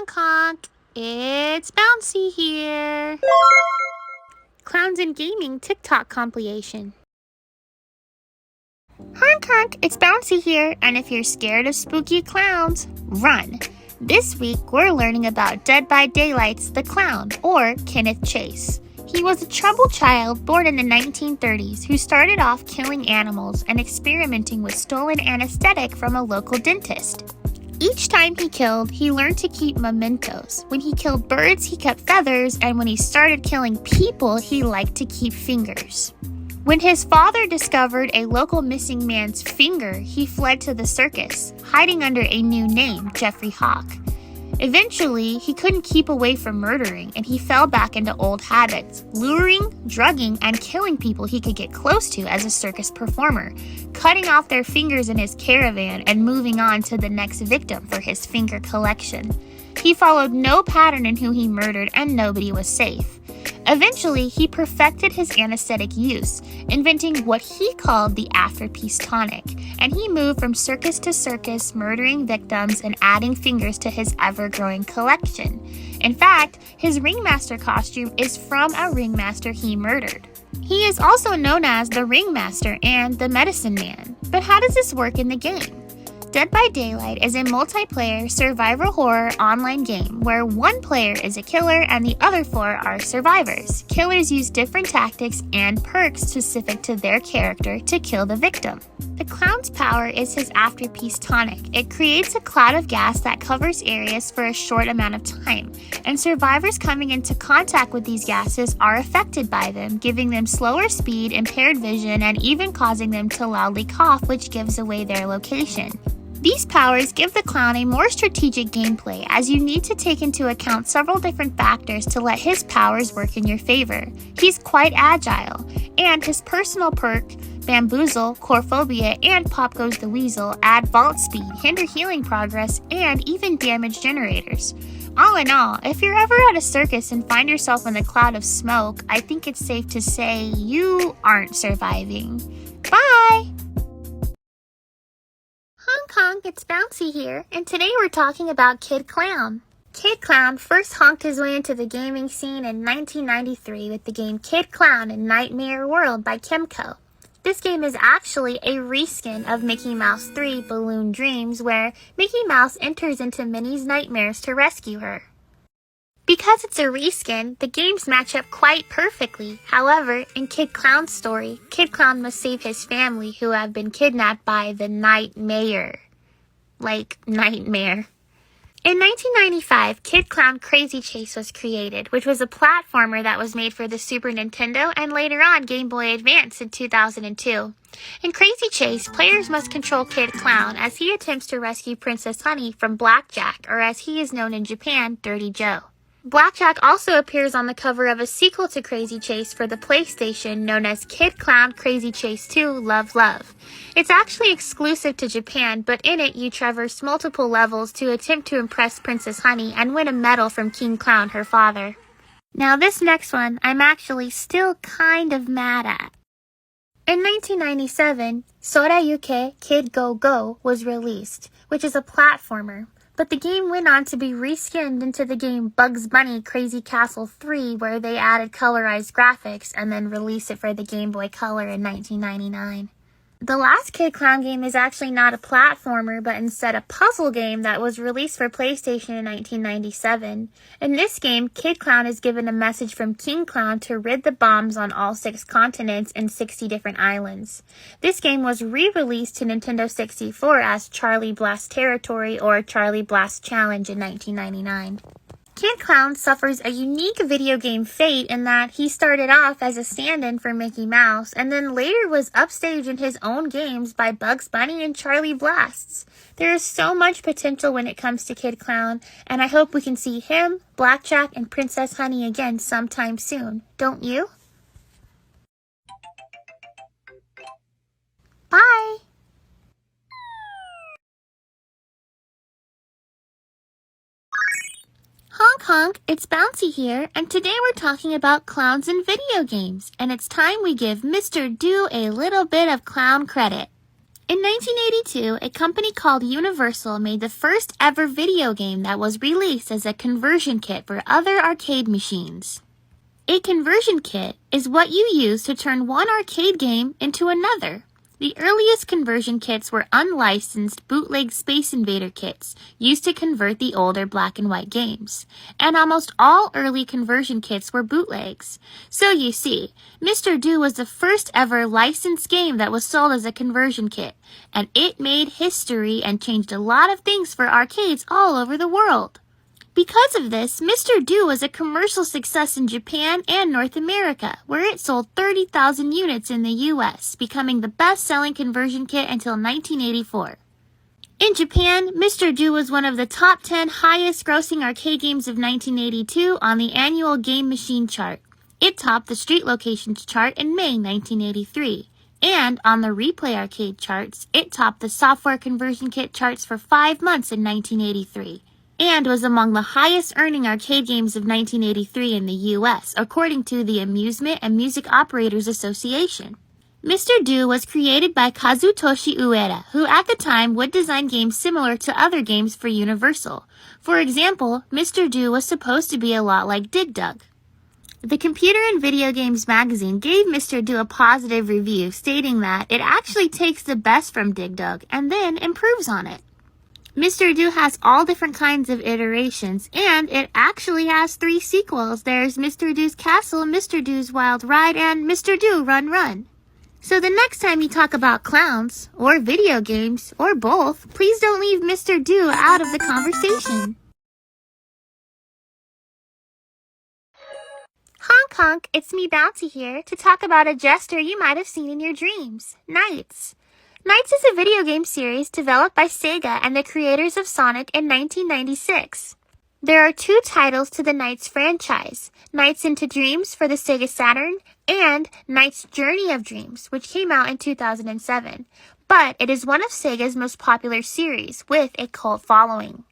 Honk honk, it's Bouncy here. Clowns and Gaming TikTok compilation. Honk honk, it's Bouncy here, and if you're scared of spooky clowns, run. This week we're learning about Dead by Daylight's The Clown, or Kenneth Chase. He was a troubled child born in the 1930s who started off killing animals and experimenting with stolen anesthetic from a local dentist. Each time he killed, he learned to keep mementos. When he killed birds, he kept feathers, and when he started killing people, he liked to keep fingers. When his father discovered a local missing man's finger, he fled to the circus, hiding under a new name, Jeffrey Hawk. Eventually, he couldn't keep away from murdering, and he fell back into old habits, luring, drugging, and killing people he could get close to as a circus performer, cutting off their fingers in his caravan and moving on to the next victim for his finger collection. He followed no pattern in who he murdered, and nobody was safe. Eventually, he perfected his anesthetic use, inventing what he called the afterpiece tonic, and he moved from circus to circus, murdering victims and adding fingers to his ever-growing collection. In fact, his ringmaster costume is from a ringmaster he murdered. He is also known as the Ringmaster and the Medicine Man. But how does this work in the game? Dead by Daylight is a multiplayer survival horror online game where one player is a killer and the other four are survivors. Killers use different tactics and perks specific to their character to kill the victim. The clown's power is his afterpiece tonic. It creates a cloud of gas that covers areas for a short amount of time, and survivors coming into contact with these gases are affected by them, giving them slower speed, impaired vision, and even causing them to loudly cough, which gives away their location. These powers give the clown a more strategic gameplay, as you need to take into account several different factors to let his powers work in your favor. He's quite agile, and his personal perk, Bamboozle, Corephobia, and Pop Goes the Weasel add vault speed, hinder healing progress, and even damage generators. All in all, if you're ever at a circus and find yourself in a cloud of smoke, I think it's safe to say you aren't surviving. Bye! Honk honk, it's Bouncy here, and today we're talking about Kid Clown. Kid Clown first honked his way into the gaming scene in 1993 with the game Kid Clown in Nightmare World by Kemco. This game is actually a reskin of Mickey Mouse 3 Balloon Dreams, where Mickey Mouse enters into Minnie's nightmares to rescue her. Because it's a reskin, the games match up quite perfectly. However, in Kid Clown's story, Kid Clown must save his family who have been kidnapped by the Nightmare. Like, nightmare. In 1995, Kid Clown Crazy Chase was created, which was a platformer that was made for the Super Nintendo and later on Game Boy Advance in 2002. In Crazy Chase, players must control Kid Clown as he attempts to rescue Princess Honey from Blackjack, or as he is known in Japan, Dirty Joe. Blackjack also appears on the cover of a sequel to Crazy Chase for the PlayStation known as Kid Clown Crazy Chase 2 Love Love. It's actually exclusive to Japan, but in it you traverse multiple levels to attempt to impress Princess Honey and win a medal from King Clown, her father. Now this next one, I'm actually still kind of mad at. In 1997, Sorayuke Kid Go Go was released, which is a platformer. But the game went on to be reskinned into the game Bugs Bunny Crazy Castle 3, where they added colorized graphics and then released it for the Game Boy Color in 1999. The last Kid Clown game is actually not a platformer, but instead a puzzle game that was released for PlayStation in 1997. In this game, Kid Clown is given a message from King Clown to rid the bombs on all 6 continents and 60 different islands. This game was re-released to Nintendo 64 as Charlie Blast Territory or Charlie Blast Challenge in 1999. Kid Clown suffers a unique video game fate in that he started off as a stand-in for Mickey Mouse and then later was upstaged in his own games by Bugs Bunny and Charlie Blasts. There is so much potential when it comes to Kid Clown, and I hope we can see him, Blackjack, and Princess Honey again sometime soon. Don't you? Bye! Honk honk, it's Bouncy here, and today we're talking about clowns in video games, and it's time we give Mr. Do a little bit of clown credit. In 1982, a company called Universal made the first ever video game that was released as a conversion kit for other arcade machines. A conversion kit is what you use to turn one arcade game into another. The earliest conversion kits were unlicensed bootleg Space Invader kits used to convert the older black and white games. And almost all early conversion kits were bootlegs. So you see, Mr.do was the first ever licensed game that was sold as a conversion kit. And it made history and changed a lot of things for arcades all over the world. Because of this, Mr.do was a commercial success in Japan and North America, where it sold 30,000 units in the US, becoming the best-selling conversion kit until 1984. In Japan, Mr.do was one of the top 10 highest-grossing arcade games of 1982 on the annual Game Machine chart. It topped the Street Locations chart in May 1983. And on the Replay Arcade charts, it topped the Software Conversion Kit charts for 5 months in 1983. And was among the highest-earning arcade games of 1983 in the U.S., according to the Amusement and Music Operators Association. Mr.do was created by Kazutoshi Ueda, who at the time would design games similar to other games for Universal. For example, Mr.do was supposed to be a lot like Dig Dug. The Computer and Video Games magazine gave Mr.do a positive review, stating that it actually takes the best from Dig Dug and then improves on it. Mr.do has all different kinds of iterations, and it actually has 3 sequels. There's Mr.do's Castle, Mr.do's Wild Ride, and Mr.do Run Run. So the next time you talk about clowns, or video games, or both, please don't leave Mr.do out of the conversation. Honk honk, it's me Bouncy here to talk about a jester you might have seen in your dreams, Knights. Knights is a video game series developed by Sega and the creators of Sonic in 1996. There are 2 titles to the Knights franchise, Knights into Dreams for the Sega Saturn and Knights Journey of Dreams, which came out in 2007. But it is one of Sega's most popular series with a cult following.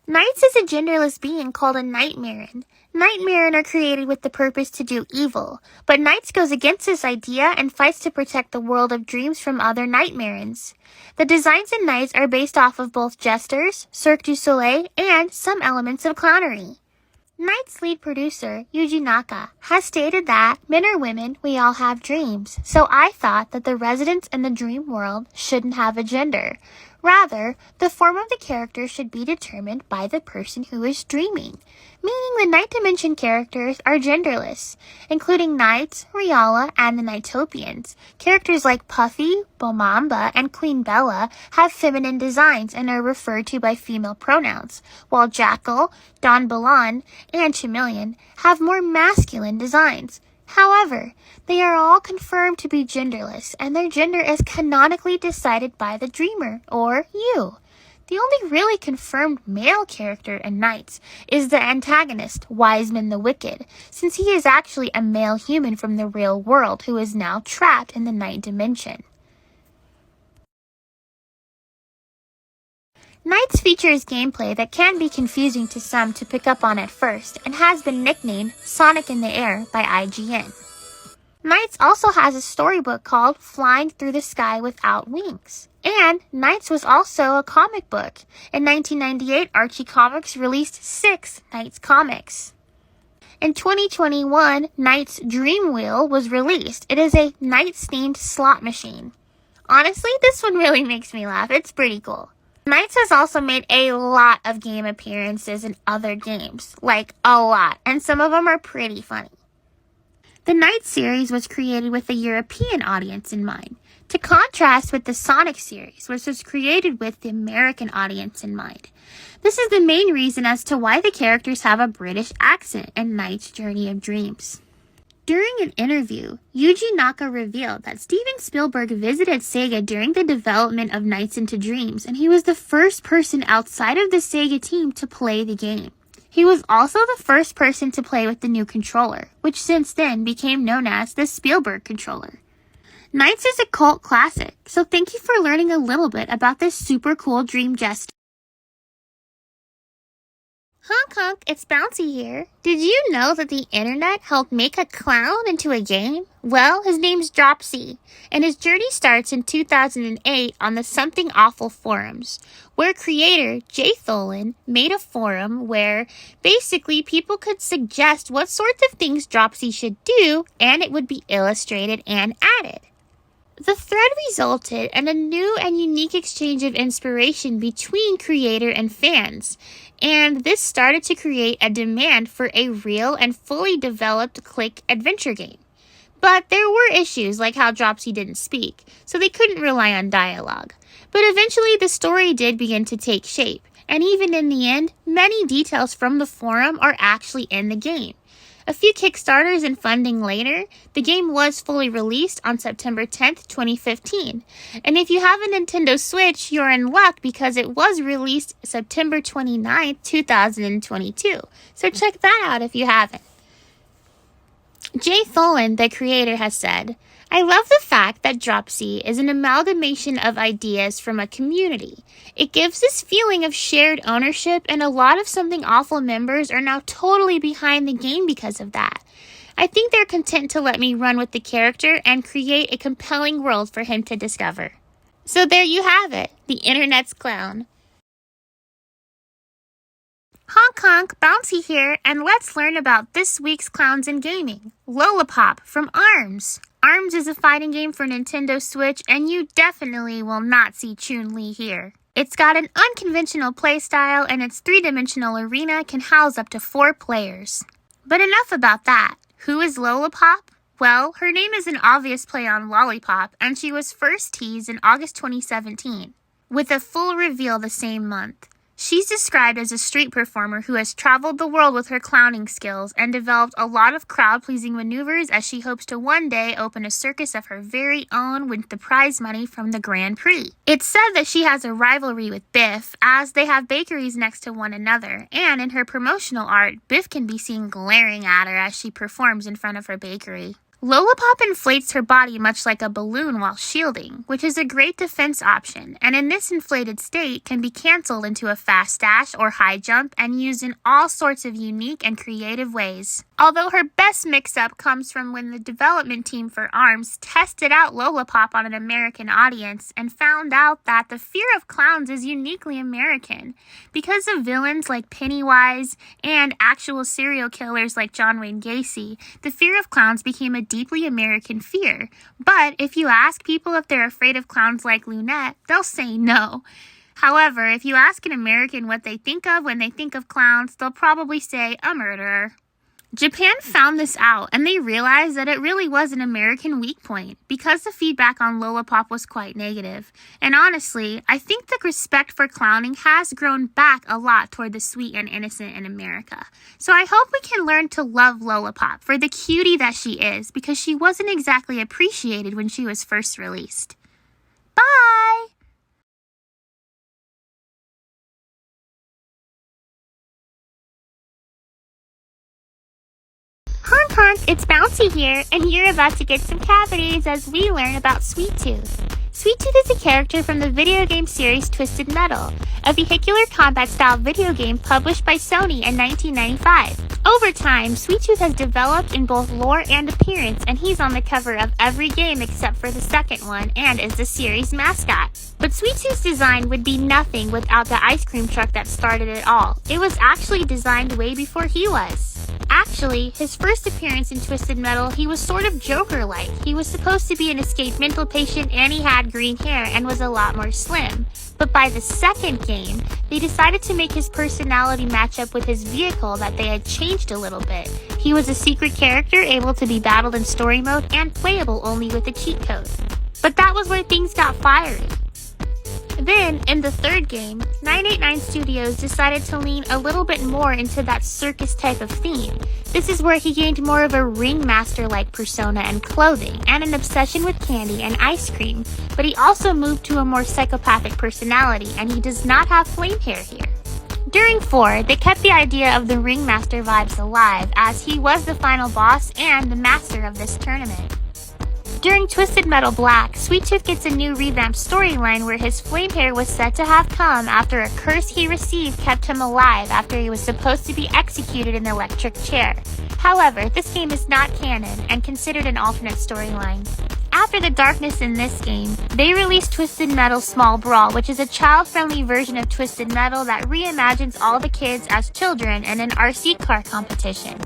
Knights is a genderless being called a Nightmaren. Nightmaren are created with the purpose to do evil, but Knights goes against this idea and fights to protect the world of dreams from other Nightmarens. The designs in Knights are based off of both jesters, Cirque du Soleil, and some elements of clownery. Knights lead producer, Yuji Naka, has stated that men or women, we all have dreams, so I thought that the residents in the dream world shouldn't have a gender. Rather, the form of the character should be determined by the person who is dreaming, meaning the Night Dimension characters are genderless, including Knights, Riala, and the Nightopians. Characters like Puffy, Bomamba, and Queen Bella have feminine designs and are referred to by female pronouns, while Jackal, Don Balan, and Chameleon have more masculine designs. However, they are all confirmed to be genderless, and their gender is canonically decided by the dreamer, or you. The only really confirmed male character in Knights is the antagonist, Wiseman the Wicked, since he is actually a male human from the real world who is now trapped in the Night Dimension. Knights features gameplay that can be confusing to some to pick up on at first, and has been nicknamed Sonic in the Air by IGN. Knights also has a storybook called Flying Through the Sky Without Wings. And Knights was also a comic book. In 1998, Archie Comics released 6 Knights comics. In 2021, Knights Dream Wheel was released. It is a Knights-themed slot machine. Honestly, this one really makes me laugh. It's pretty cool. Knights has also made a lot of game appearances in other games. Like, a lot. And some of them are pretty funny. The Knights series was created with a European audience in mind, to contrast with the Sonic series, which was created with the American audience in mind. This is the main reason as to why the characters have a British accent in Knights Journey of Dreams. During an interview, Yuji Naka revealed that Steven Spielberg visited Sega during the development of Knights into Dreams, and he was the first person outside of the Sega team to play the game. He was also the first person to play with the new controller, which since then became known as the Spielberg controller. Knights is a cult classic, so thank you for learning a little bit about this super cool dream jester. Honk honk, it's Bouncy here. Did you know that the internet helped make a clown into a game? Well, his name's Dropsy, and his journey starts in 2008 on the Something Awful forums, where creator Jay Tholen made a forum where basically people could suggest what sorts of things Dropsy should do, and it would be illustrated and added. The thread resulted in a new and unique exchange of inspiration between creator and fans, and this started to create a demand for a real and fully developed click adventure game. But there were issues like how Dropsy didn't speak, so they couldn't rely on dialogue. But eventually the story did begin to take shape, and even in the end, many details from the forum are actually in the game. A few Kickstarters and funding later, the game was fully released on September 10th, 2015. And if you have a Nintendo Switch, you're in luck because it was released September 29th, 2022. So check that out if you haven't. Jay Tholen, the creator, has said, "I love the fact that Dropsy is an amalgamation of ideas from a community. It gives this feeling of shared ownership, and a lot of Something Awful members are now totally behind the game because of that. I think they're content to let me run with the character and create a compelling world for him to discover." So there you have it, the internet's clown. Honk honk, Bouncy here, and let's learn about this week's clowns in gaming. Lollipop from ARMS. ARMS is a fighting game for Nintendo Switch, and you definitely will not see Chun-Li here. It's got an unconventional playstyle, and its three-dimensional arena can house up to 4 players. But enough about that. Who is Lollipop? Well, her name is an obvious play on lollipop, and she was first teased in August 2017, with a full reveal the same month. She's described as a street performer who has traveled the world with her clowning skills and developed a lot of crowd-pleasing maneuvers as she hopes to one day open a circus of her very own with the prize money from the Grand Prix. It's said that she has a rivalry with Biff, as they have bakeries next to one another, and in her promotional art, Biff can be seen glaring at her as she performs in front of her bakery. Lollipop inflates her body much like a balloon while shielding, which is a great defense option, and in this inflated state can be canceled into a fast dash or high jump and used in all sorts of unique and creative ways. Although her best mix-up comes from when the development team for ARMS tested out Lollipop on an American audience and found out that the fear of clowns is uniquely American. Because of villains like Pennywise and actual serial killers like John Wayne Gacy, the fear of clowns became a deeply American fear. But if you ask people if they're afraid of clowns like Lunette, they'll say no. However, if you ask an American what they think of when they think of clowns, they'll probably say a murderer. Japan found this out, and they realized that it really was an American weak point because the feedback on Lollipop was quite negative. And honestly, I think the respect for clowning has grown back a lot toward the sweet and innocent in America. So I hope we can learn to love Lollipop for the cutie that she is, because she wasn't exactly appreciated when she was first released. Bye! Honk honk, it's Bouncy here, and you're about to get some cavities as we learn about Sweet Tooth. Sweet Tooth is a character from the video game series Twisted Metal, a vehicular combat-style video game published by Sony in 1995. Over time, Sweet Tooth has developed in both lore and appearance, and he's on the cover of every game except for the second one, and is the series mascot. But Sweet Tooth's design would be nothing without the ice cream truck that started it all. It was actually designed way before he was. Actually, his first appearance in Twisted Metal, he was sort of Joker-like. He was supposed to be an escaped mental patient, and he had green hair and was a lot more slim. But by the second game, they decided to make his personality match up with his vehicle that they had changed a little bit. He was a secret character able to be battled in story mode and playable only with a cheat code. But that was where things got fiery. Then, in the third game, 989 Studios decided to lean a little bit more into that circus type of theme. This is where he gained more of a ringmaster-like persona and clothing, and an obsession with candy and ice cream, but he also moved to a more psychopathic personality, and he does not have flame hair here. During 4, they kept the idea of the ringmaster vibes alive, as he was the final boss and the master of this tournament. During Twisted Metal Black, Sweet Tooth gets a new revamped storyline where his flame hair was said to have come after a curse he received kept him alive after he was supposed to be executed in the electric chair. However, this game is not canon and considered an alternate storyline. After the darkness in this game, they released Twisted Metal Small Brawl, which is a child-friendly version of Twisted Metal that reimagines all the kids as children in an RC car competition.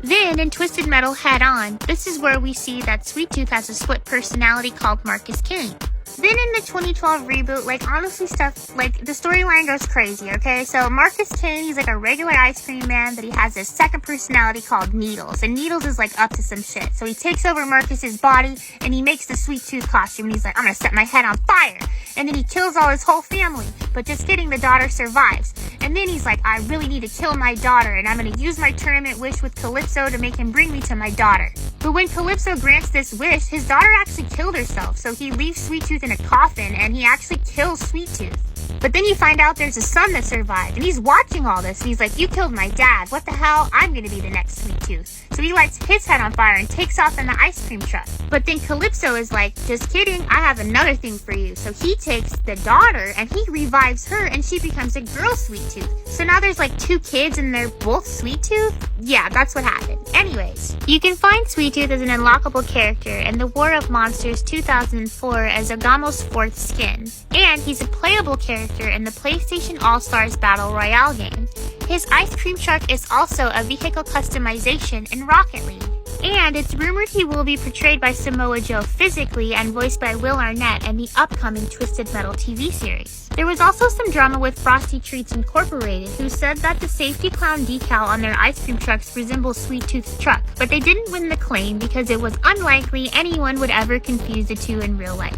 Then, in Twisted Metal Head On, this is where we see that Sweet Tooth has a split personality called Marcus Kane. Then in the 2012 reboot, honestly the storyline goes crazy, okay? So Marcus Kane, he's a regular ice cream man, but he has this second personality called Needles. And Needles is up to some shit. So he takes over Marcus's body, and he makes the Sweet Tooth costume, and he's like, I'm gonna set my head on fire. And then he kills all his whole family. But just kidding, the daughter survives. And then he's like, I really need to kill my daughter, and I'm gonna use my tournament wish with Calypso to make him bring me to my daughter. But when Calypso grants this wish, his daughter actually killed herself, so he leaves Sweet Tooth in a coffin, and he actually kills Sweet Tooth. But then you find out there's a son that survived, and he's watching all this, and he's like, you killed my dad, what the hell, I'm gonna be the next Sweet Tooth. So he lights his head on fire and takes off in the ice cream truck. But then Calypso is like, just kidding, I have another thing for you. So he takes the daughter, and he revives her, and she becomes a girl Sweet Tooth. So now there's two kids, and they're both Sweet Tooth? Yeah, that's what happened. Anyways, you can find Sweet Tooth as an unlockable character in the War of Monsters 2004 as Agamo's fourth skin. And he's a playable character in the PlayStation All-Stars Battle Royale game. His ice cream truck is also a vehicle customization in Rocket League. And it's rumored he will be portrayed by Samoa Joe physically and voiced by Will Arnett in the upcoming Twisted Metal TV series. There was also some drama with Frosty Treats Incorporated, who said that the Safety Clown decal on their ice cream trucks resembles Sweet Tooth's truck, but they didn't win the claim because it was unlikely anyone would ever confuse the two in real life.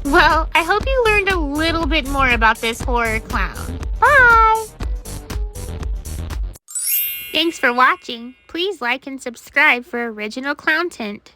Well, I hope you learned a little bit more about this horror clown. Bye! Thanks for watching. Please like and subscribe for original content.